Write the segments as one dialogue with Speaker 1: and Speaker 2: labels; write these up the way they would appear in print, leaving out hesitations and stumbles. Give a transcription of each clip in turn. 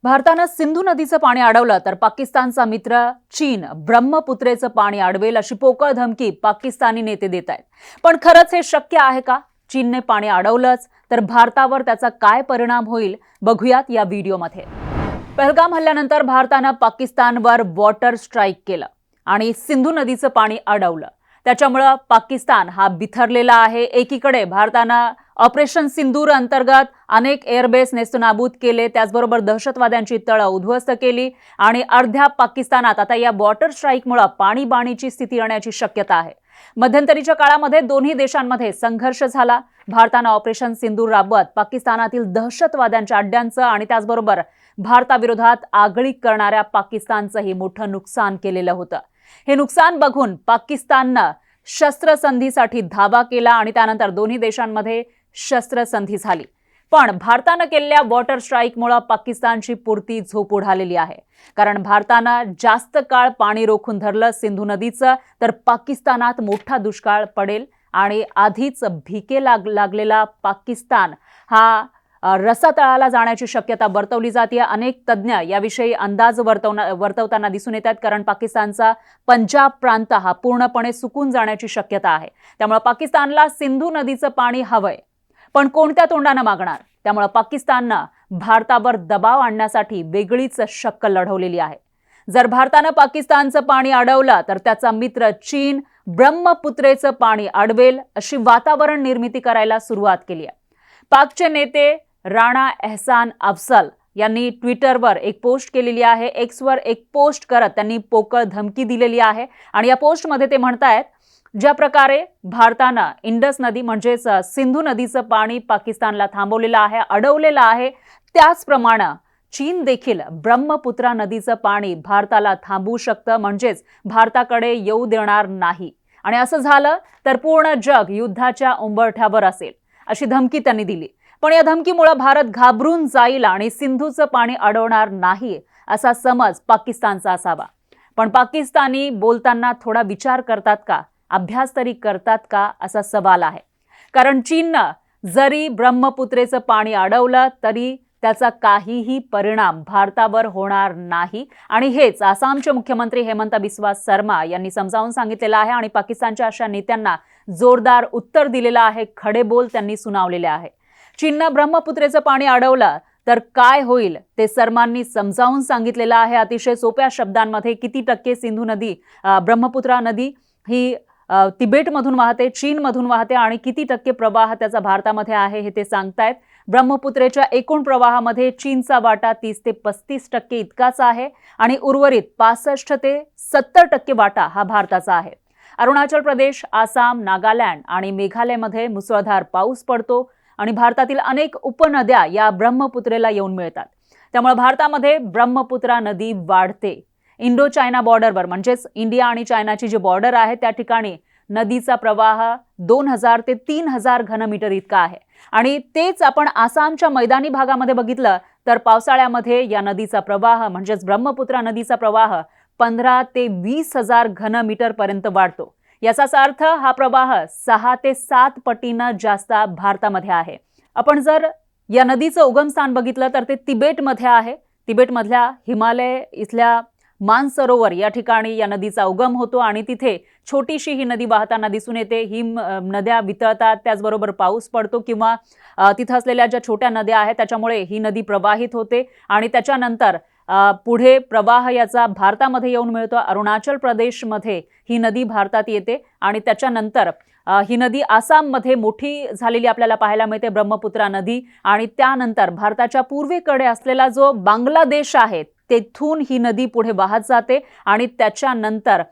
Speaker 1: भारतानं सिंधू नदीचं पाणी अडवलं तर पाकिस्तानचा मित्र चीन ब्रह्मपुत्रेचं पाणी अडवेल अशी पोकळ धमकी पाकिस्तानी नेते देत आहेत. पण खरंच हे शक्य आहे का? चीनने पाणी अडवलंच तर भारतावर त्याचा काय परिणाम होईल बघूयात या व्हिडिओमध्ये. पहलगाम हल्ल्यानंतर भारतानं पाकिस्तानवर वॉटर स्ट्राईक केलं आणि सिंधू नदीचं पाणी अडवलं. त्याच्यामुळे पाकिस्तान हा बिथरलेला आहे. एकीकडे भारतानं ऑपरेशन सिंदूर अंतर्गत अनेक एअरबेस नेस्तनाबूत केले, त्याचबरोबर दहशतवाद्यांची तळं उद्ध्वस्त केली आणि अर्ध्या पाकिस्तानात आता या वॉटर स्ट्राईकमुळे पाणीबाणीची स्थिती येण्याची शक्यता आहे. मध्यंतरीच्या काळामध्ये दोन्ही देशांमध्ये संघर्ष झाला. भारतानं ऑपरेशन सिंदूर राबवत पाकिस्तानातील दहशतवाद्यांच्या अड्ड्यांचं आणि त्याचबरोबर भारताविरोधात आगळीक करणाऱ्या पाकिस्तानचंही मोठं नुकसान केलेलं होतं. हे नुकसान बघून पाकिस्ताननं शस्त्रसंधीसाठी धावा केला आणि त्यानंतर दोन्ही देशांमध्ये शस्त्रसंधी झाली. पण भारतानं केलेल्या वॉटर स्ट्राईकमुळे पाकिस्तानची पुरती झोप उडालेली आहे. कारण भारतानं जास्त काळ पाणी रोखून धरलं सिंधू नदीचं तर पाकिस्तानात मोठा दुष्काळ पडेल आणि आधीच भिके लागलेला पाकिस्तान हा रसातळाला जाण्याची शक्यता वर्तवली जाते. अनेक तज्ज्ञ याविषयी अंदाज वर्तवताना दिसून येतात. कारण पाकिस्तानचा पंजाब प्रांत हा पूर्णपणे सुकून जाण्याची शक्यता आहे. त्यामुळे पाकिस्तानला सिंधू नदीचं पाणी हवंय, पण कोणत्या तोंडानं मागणार? त्यामुळे पाकिस्ताननं भारतावर दबाव आणण्यासाठी वेगळीच शक्कल लढवलेली आहे. जर भारतानं पाकिस्तानचं पाणी अडवलं तर त्याचा मित्र चीन ब्रह्मपुत्रेचं पाणी अडवेल अशी वातावरण निर्मिती करायला सुरुवात केली आहे. पाकचे नेते राणा एहसान अफसल यांनी ट्विटरवर एक पोस्ट केलेली आहे. एक्सवर एक पोस्ट करत त्यांनी पोकळ धमकी दिलेली आहे आणि या पोस्टमध्ये ते म्हणतायत, ज्या प्रकारे भारतानं इंडस नदी म्हणजेच सिंधू नदीचं पाणी पाकिस्तानला थांबवलेलं आहे, अडवलेलं आहे, त्याचप्रमाणे चीन देखील ब्रह्मपुत्रा नदीचं पाणी भारताला थांबवू शकतं, म्हणजेच भारताकडे येऊ देणार नाही. आणि असं झालं तर पूर्ण जग युद्धाच्या उंबरठ्यावर असेल अशी धमकी त्यांनी दिली. पण या धमकीमुळे भारत घाबरून जाईल आणि सिंधूचं पाणी अडवणार नाही असा समज पाकिस्तानचा असावा. पण पाकिस्तानी बोलताना थोडा विचार करतात का? अभ्यास तरी करतात का असा सवाल आहे. कारण चीननं जरी ब्रह्मपुत्रेचं पाणी अडवलं तरी त्याचा काहीही परिणाम भारतावर होणार नाही आणि हेच आसामचे मुख्यमंत्री हेमंत बिस्वा शर्मा यांनी समजावून सांगितलेलं आहे आणि पाकिस्तानच्या अशा नेत्यांना जोरदार उत्तर दिलेलं आहे. खडे बोल त्यांनी सुनावलेले आहे. चीननं ब्रह्मपुत्रेचं पाणी अडवलं तर काय होईल ते शर्मांनी समजावून सांगितलेलं आहे. अतिशय सोप्या शब्दांमध्ये किती टक्के सिंधू नदी ब्रह्मपुत्रा नदी ही तिबेटमधून वाहते, चीनमधून वाहते आणि किती टक्के प्रवाह त्याचा भारतामध्ये आहे हे ते सांगतायत. ब्रह्मपुत्रेच्या एकूण प्रवाहामध्ये चीनचा वाटा 30 ते 35% इतकाच आहे आणि उर्वरित 65 ते 70% वाटा हा भारताचा आहे. अरुणाचल प्रदेश, आसाम, नागालँड आणि मेघालयमध्ये मुसळधार पाऊस पडतो आणि भारतातील अनेक उपनद्या या ब्रह्मपुत्रेला येऊन मिळतात. त्यामुळे भारतामध्ये ब्रह्मपुत्रा नदी वाढते. इंडो चायना बॉर्डरवर म्हणजेच इंडिया आणि चायनाची जी बॉर्डर आहे त्या ठिकाणी नदीचा प्रवाह 2000 ते 3000 घनमीटर इतका आहे आणि तेच आपण आसामच्या मैदानी भागामध्ये बघितलं तर पावसाळ्यामध्ये या नदीचा प्रवाह म्हणजेच ब्रह्मपुत्रा नदीचा प्रवाह 15 ते 20,000 घनमीटर पर्यंत वाढतो. याचाच अर्थ हा प्रवाह 6 ते 7 पटीनं जास्त भारतामध्ये आहे. आपण जर या नदीचं उगमस्थान बघितलं तर ते तिबेटमध्ये आहे. तिबेटमधल्या हिमालय इथल्या मानसरोवर या ठिकाणी या नदीचा उगम होतो आणि तिथे छोटीशी ही नदी वाहताना दिसून येते. ही नद्या वितळतात, त्याचबरोबर पाऊस पडतो किंवा तिथं असलेल्या ज्या छोट्या नद्या आहेत त्याच्यामुळे ही नदी प्रवाहित होते आणि त्याच्यानंतर पुढे प्रवाह याचा भारतामध्ये येऊन मिळतो. अरुणाचल प्रदेशमध्ये ही नदी भारतात येते आणि त्याच्यानंतर ही नदी आसाममध्ये मोठी झालेली आपल्याला पाहायला मिळते, ब्रह्मपुत्रा नदी. आणि त्यानंतर भारताच्या पूर्वेकडे असलेला जो बांगलादेश आहे तेथून ही नदी पुढे वाहत जाते आणि त्याच्यानंतर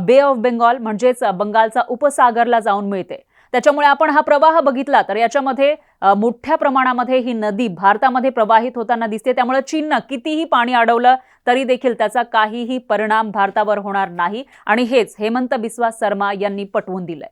Speaker 1: बे ऑफ बेंगॉल म्हणजेच बंगालचा उपसागरला जाऊन मिळते. त्याच्यामुळे आपण हा प्रवाह बघितला तर याच्यामध्ये मोठ्या प्रमाणामध्ये ही नदी भारतामध्ये प्रवाहित होताना दिसते. त्यामुळे चीननं कितीही पाणी अडवलं तरी देखील त्याचा काहीही परिणाम भारतावर होणार नाही आणि हेच हेमंत बिस्वा शर्मा यांनी पटवून दिलंय.